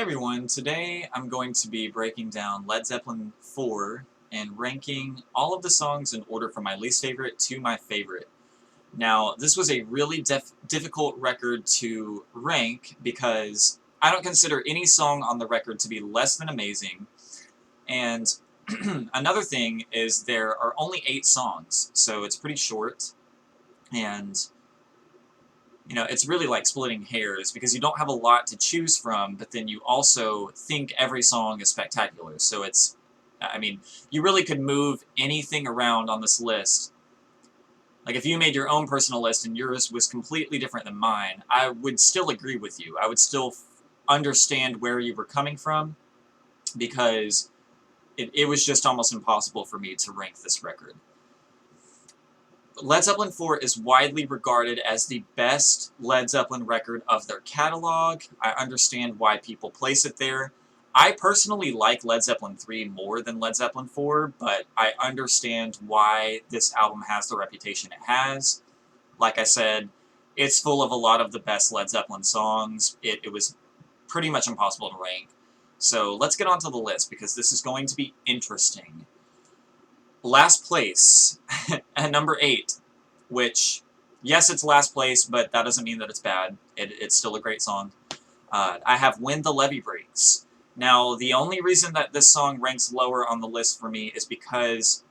Everyone, today I'm going to be breaking down Led Zeppelin IV and ranking all of the songs in order from my least favorite to my favorite. Now, this was a really difficult record to rank because I don't consider any song on the record to be less than amazing, and another thing is there are only 8 songs, so it's pretty short, and it's really like splitting hairs because you don't have a lot to choose from, but then you also think every song is spectacular. So you really could move anything around on this list. Like if you made your own personal list and yours was completely different than mine, I would still agree with you. I would still understand where you were coming from because it was just almost impossible for me to rank this record. Led Zeppelin IV is widely regarded as the best Led Zeppelin record of their catalog. I understand why people place it there. I personally like Led Zeppelin III more than Led Zeppelin IV, but I understand why this album has the reputation it has. Like I said, it's full of a lot of the best Led Zeppelin songs. It was pretty much impossible to rank. So let's get on to the list because this is going to be interesting. Last place, at number 8, which, yes, it's last place, but that doesn't mean that it's bad. It's still a great song. I have When the Levee Breaks. Now, the only reason that this song ranks lower on the list for me is because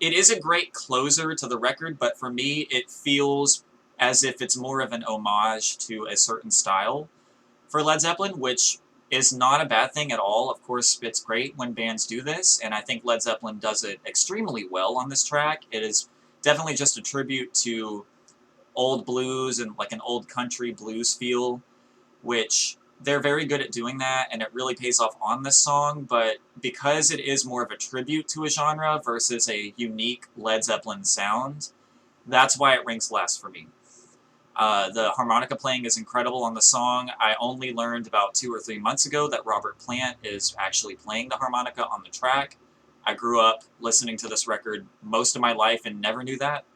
it is a great closer to the record, but for me, it feels as if it's more of an homage to a certain style for Led Zeppelin, which is not a bad thing at all. Of course, it's great when bands do this, and I think Led Zeppelin does it extremely well on this track. It is definitely just a tribute to old blues and like an old country blues feel, which they're very good at doing that, and it really pays off on this song, but because it is more of a tribute to a genre versus a unique Led Zeppelin sound, that's why it ranks last for me. The harmonica playing is incredible on the song. I only learned about 2 or 3 months ago that Robert Plant is actually playing the harmonica on the track. I grew up listening to this record most of my life and never knew that.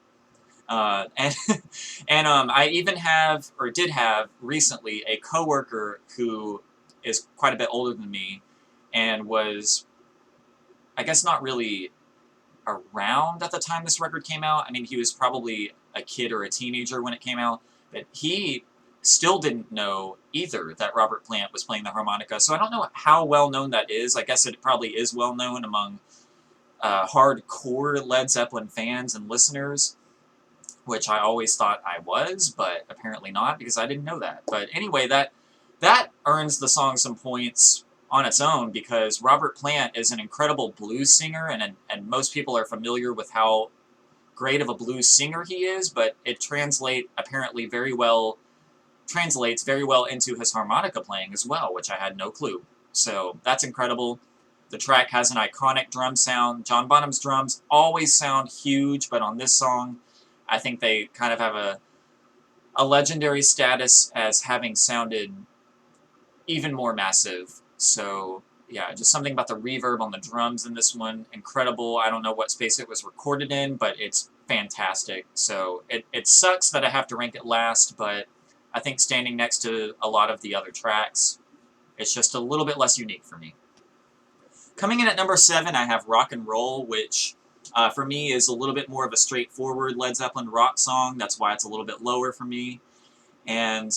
And I even have, or did have, recently a coworker who is quite a bit older than me and was, I guess, not really around at the time this record came out. I mean, he was probably a kid or a teenager when it came out, but he still didn't know either that Robert Plant was playing the harmonica. So I don't know how well known that is. I guess it probably is well known among hardcore Led Zeppelin fans and listeners, which I always thought I was, but apparently not because I didn't know that. But anyway, that earns the song some points on its own because Robert Plant is an incredible blues singer, and most people are familiar with how great of a blues singer he is, but it translates very well into his harmonica playing as well, which I had no clue. So that's incredible. The track has an iconic drum sound. John Bonham's drums always sound huge, but on this song, I think they kind of have a legendary status as having sounded even more massive. So yeah, just something about the reverb on the drums in this one, incredible. I don't know what space it was recorded in, but it's fantastic. So it sucks that I have to rank it last, but I think standing next to a lot of the other tracks, it's just a little bit less unique for me. Coming in at number 7, I have Rock and Roll, which for me is a little bit more of a straightforward Led Zeppelin rock song. That's why it's a little bit lower for me. And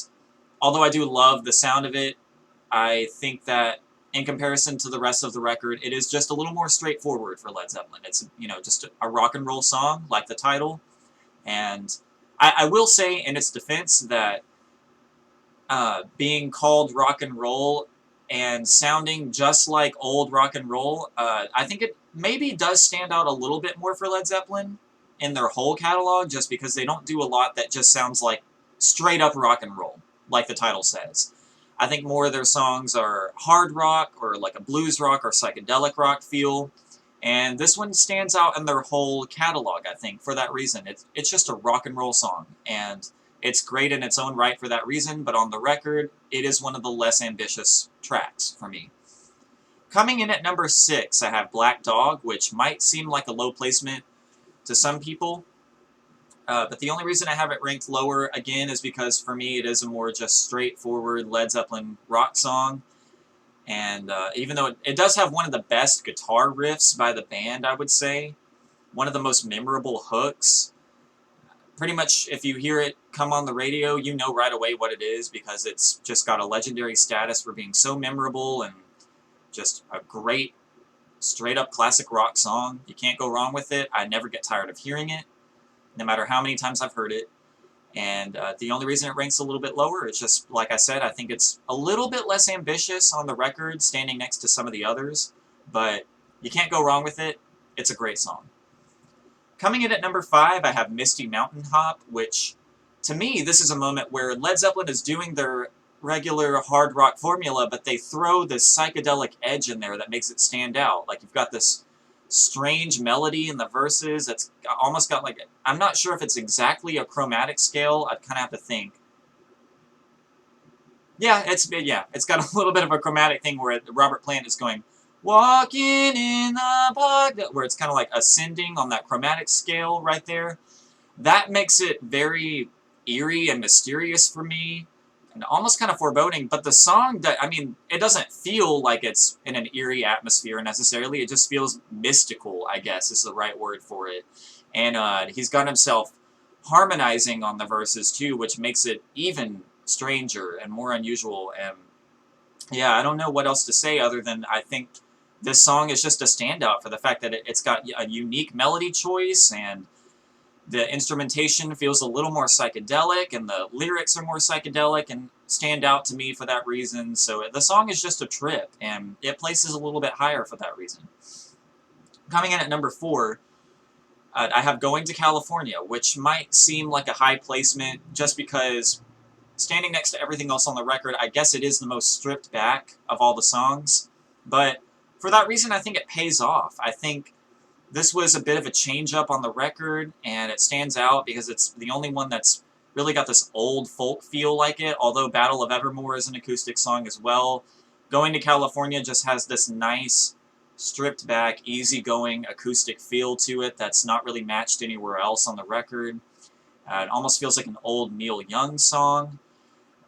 although I do love the sound of it, I think that in comparison to the rest of the record, it is just a little more straightforward for Led Zeppelin. It's, just a rock and roll song, like the title. And I will say in its defense that being called rock and roll and sounding just like old rock and roll, I think it maybe does stand out a little bit more for Led Zeppelin in their whole catalog, just because they don't do a lot that just sounds like straight up rock and roll, like the title says. I think more of their songs are hard rock or like a blues rock or psychedelic rock feel, and this one stands out in their whole catalog, I think, for that reason. It's just a rock and roll song, and it's great in its own right for that reason, but on the record, it is one of the less ambitious tracks for me. Coming in at number 6, I have Black Dog, which might seem like a low placement to some people. But the only reason I have it ranked lower, again, is because for me it is a more just straightforward Led Zeppelin rock song. And even though it does have one of the best guitar riffs by the band, I would say, one of the most memorable hooks. Pretty much, if you hear it come on the radio, you know right away what it is because it's just got a legendary status for being so memorable and just a great, straight-up classic rock song. You can't go wrong with it. I never get tired of hearing it, no matter how many times I've heard it. And the only reason it ranks a little bit lower is just, like I said, I think it's a little bit less ambitious on the record, standing next to some of the others, but you can't go wrong with it. It's a great song. Coming in at number 5, I have Misty Mountain Hop, which, to me, this is a moment where Led Zeppelin is doing their regular hard rock formula, but they throw this psychedelic edge in there that makes it stand out. Like, you've got this strange melody in the verses that's almost got like, I'm not sure if it's exactly a chromatic scale. I'd kind of have to think. Yeah, it's got a little bit of a chromatic thing where Robert Plant is going, walking in the park, where it's kind of like ascending on that chromatic scale right there. That makes it very eerie and mysterious for me, and almost kind of foreboding. But the song, it doesn't feel like it's in an eerie atmosphere necessarily. It just feels mystical, I guess is the right word for it. And he's got himself harmonizing on the verses too, which makes it even stranger and more unusual. And yeah, I don't know what else to say other than I think this song is just a standout for the fact that it's got a unique melody choice, and the instrumentation feels a little more psychedelic, and the lyrics are more psychedelic and stand out to me for that reason. So the song is just a trip, and it places a little bit higher for that reason. Coming in at number 4, I have Going to California, which might seem like a high placement just because standing next to everything else on the record, I guess it is the most stripped back of all the songs. But for that reason, I think it pays off. I think this was a bit of a change up on the record, and it stands out because it's the only one that's really got this old folk feel like it, although Battle of Evermore is an acoustic song as well. Going to California just has this nice, stripped back, easygoing acoustic feel to it that's not really matched anywhere else on the record. It almost feels like an old Neil Young song.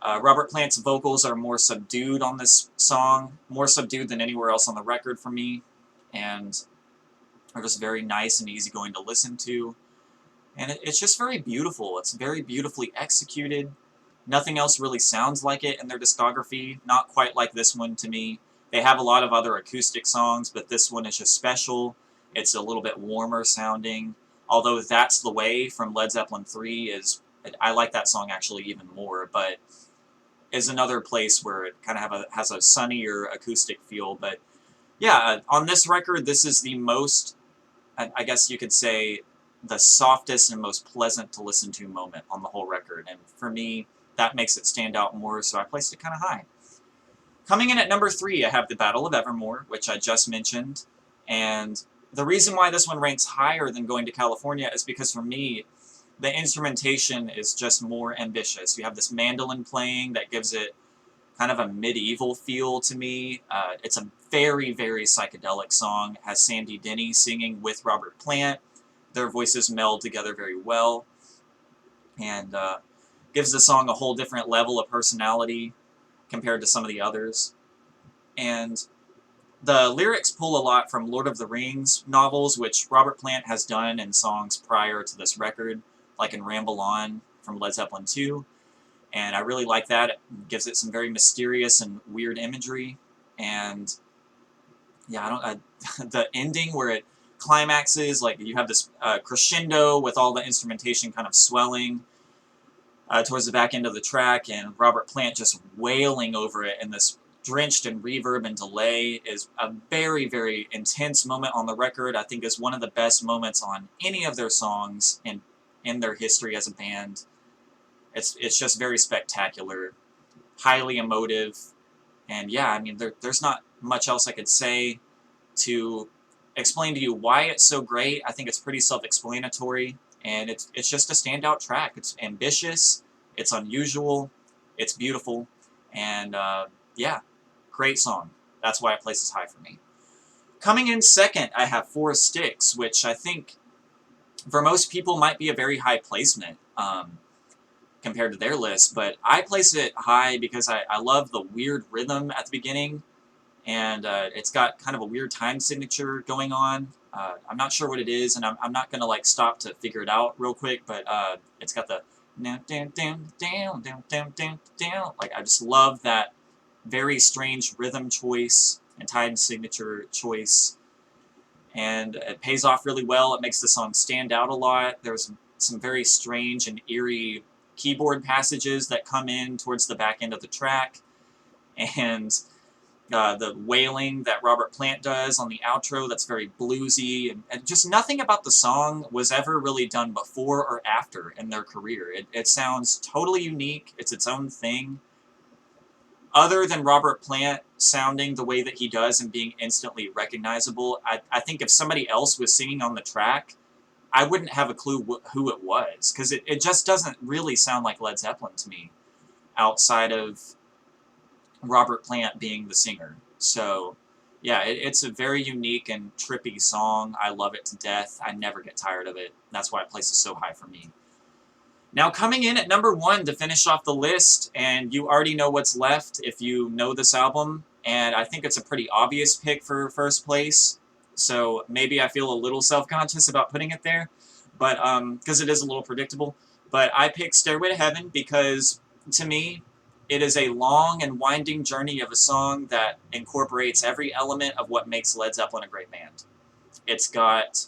Robert Plant's vocals are more subdued on this song, more subdued than anywhere else on the record for me, and are just very nice and easygoing to listen to. And it's just very beautiful. It's very beautifully executed. Nothing else really sounds like it in their discography, not quite like this one to me. They have a lot of other acoustic songs, but this one is just special. It's a little bit warmer sounding, although That's the Way from Led Zeppelin III I like that song actually even more, but is another place where it kind of has a sunnier acoustic feel. But yeah, on this record, this is the most, I guess you could say, the softest and most pleasant to listen to moment on the whole record. And for me, that makes it stand out more, so I placed it kind of high. Coming in at number 3, I have The Battle of Evermore, which I just mentioned. And the reason why this one ranks higher than Going to California is because for me, the instrumentation is just more ambitious. You have this mandolin playing that gives it kind of a medieval feel to me. It's a very, very psychedelic song. It has Sandy Denny singing with Robert Plant. Their voices meld together very well, and gives the song a whole different level of personality compared to some of the others. And the lyrics pull a lot from Lord of the Rings novels, which Robert Plant has done in songs prior to this record, like in Ramble On from Led Zeppelin II. And I really like that. It gives it some very mysterious and weird imagery. And yeah, the ending where it climaxes, like you have this crescendo with all the instrumentation kind of swelling towards the back end of the track, and Robert Plant just wailing over it in this drenched in reverb and delay is a very, very intense moment on the record. I think is one of the best moments on any of their songs in their history as a band. It's just very spectacular, highly emotive, and yeah, I mean, there's not much else I could say to explain to you why it's so great. I think it's pretty self-explanatory, and it's just a standout track. It's ambitious, it's unusual, it's beautiful, and yeah, great song. That's why it places high for me. Coming in second, I have Four Sticks, which I think for most people might be a very high placement compared to their list, but I place it high because I love the weird rhythm at the beginning, and it's got kind of a weird time signature going on. I'm not sure what it is, and I'm not going to like stop to figure it out real quick, but it's got the down, down, down, down, down, down, down, down. Like, I just love that very strange rhythm choice and time signature choice, and it pays off really well. It makes the song stand out a lot. There's some very strange and eerie keyboard passages that come in towards the back end of the track, and the wailing that Robert Plant does on the outro, that's very bluesy, and just nothing about the song was ever really done before or after in their career. It sounds totally unique. It's its own thing. Other than Robert Plant sounding the way that he does and being instantly recognizable, I think if somebody else was singing on the track, I wouldn't have a clue who it was, because it just doesn't really sound like Led Zeppelin to me, outside of Robert Plant being the singer. So, yeah, it's a very unique and trippy song. I love it to death. I never get tired of it. That's why it places so high for me. Now, coming in at number 1 to finish off the list, and you already know what's left if you know this album, and I think it's a pretty obvious pick for first place, so maybe I feel a little self-conscious about putting it there, but because it is a little predictable. But I picked Stairway to Heaven because, to me, it is a long and winding journey of a song that incorporates every element of what makes Led Zeppelin a great band. It's got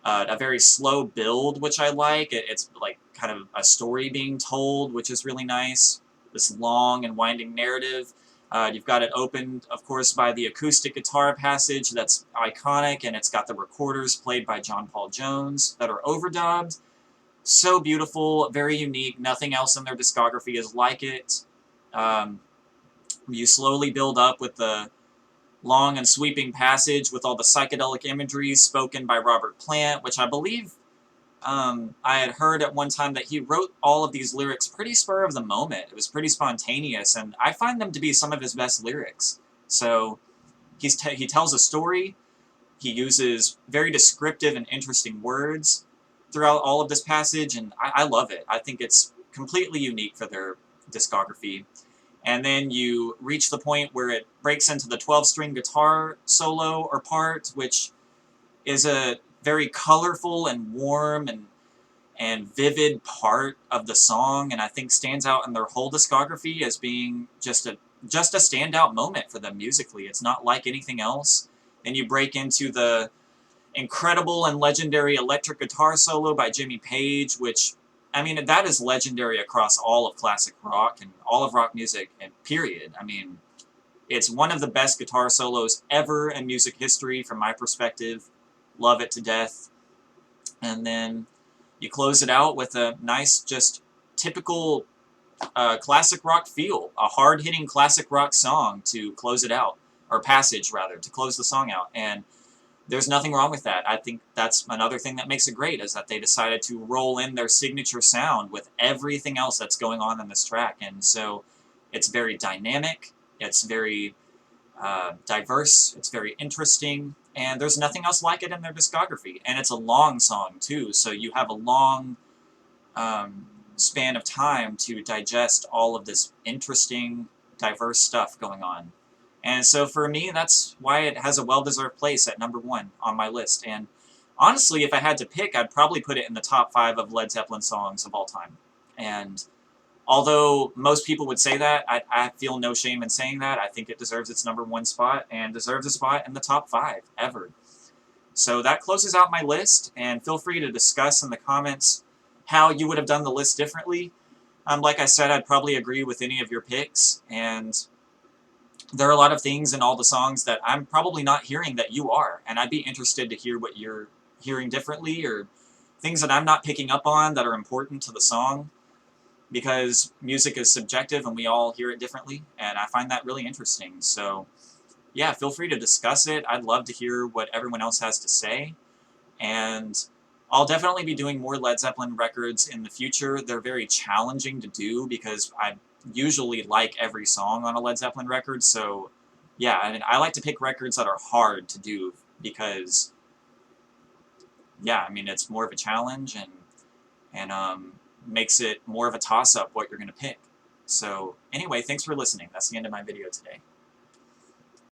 a very slow build, which I like. It's like kind of a story being told, which is really nice. This long and winding narrative. You've got it opened, of course, by the acoustic guitar passage that's iconic, and it's got the recorders played by John Paul Jones that are overdubbed. So beautiful, very unique. Nothing else in their discography is like it. You slowly build up with the long and sweeping passage with all the psychedelic imagery spoken by Robert Plant, which I believe I had heard at one time that he wrote all of these lyrics pretty spur of the moment. It was pretty spontaneous, and I find them to be some of his best lyrics. So he tells a story. He uses very descriptive and interesting words throughout all of this passage, and I love it. I think it's completely unique for their discography. And then you reach the point where it breaks into the 12-string guitar solo or part, which is a very colorful and warm and vivid part of the song, and I think stands out in their whole discography as being just a standout moment for them musically. It's not like anything else. And you break into the incredible and legendary electric guitar solo by Jimmy Page, which, I mean, that is legendary across all of classic rock and all of rock music, and period. I mean, it's one of the best guitar solos ever in music history from my perspective. Love it to death. And then you close it out with a nice, just typical classic rock feel, a hard-hitting classic rock song to close it out, or passage rather, to close the song out. And there's nothing wrong with that. I think that's another thing that makes it great, is that they decided to roll in their signature sound with everything else that's going on in this track. And so it's very dynamic, it's very diverse, it's very interesting, and there's nothing else like it in their discography. And it's a long song, too, so you have a long span of time to digest all of this interesting, diverse stuff going on. And so for me, that's why it has a well-deserved place at number 1 on my list. And honestly, if I had to pick, I'd probably put it in the top 5 of Led Zeppelin songs of all time. And although most people would say that, I feel no shame in saying that. I think it deserves its number 1 spot and deserves a spot in the top 5 ever. So that closes out my list, and feel free to discuss in the comments how you would have done the list differently. Like I said, I'd probably agree with any of your picks, and there are a lot of things in all the songs that I'm probably not hearing that you are, and I'd be interested to hear what you're hearing differently, or things that I'm not picking up on that are important to the song, because music is subjective and we all hear it differently, and I find that really interesting. So yeah, feel free to discuss it. I'd love to hear what everyone else has to say, and I'll definitely be doing more Led Zeppelin records in the future. They're very challenging to do because I usually like every song on a Led Zeppelin record, so yeah, I mean, I like to pick records that are hard to do because yeah, I mean, it's more of a challenge, and makes it more of a toss-up what you're going to pick. So anyway, thanks for listening. That's the end of my video today.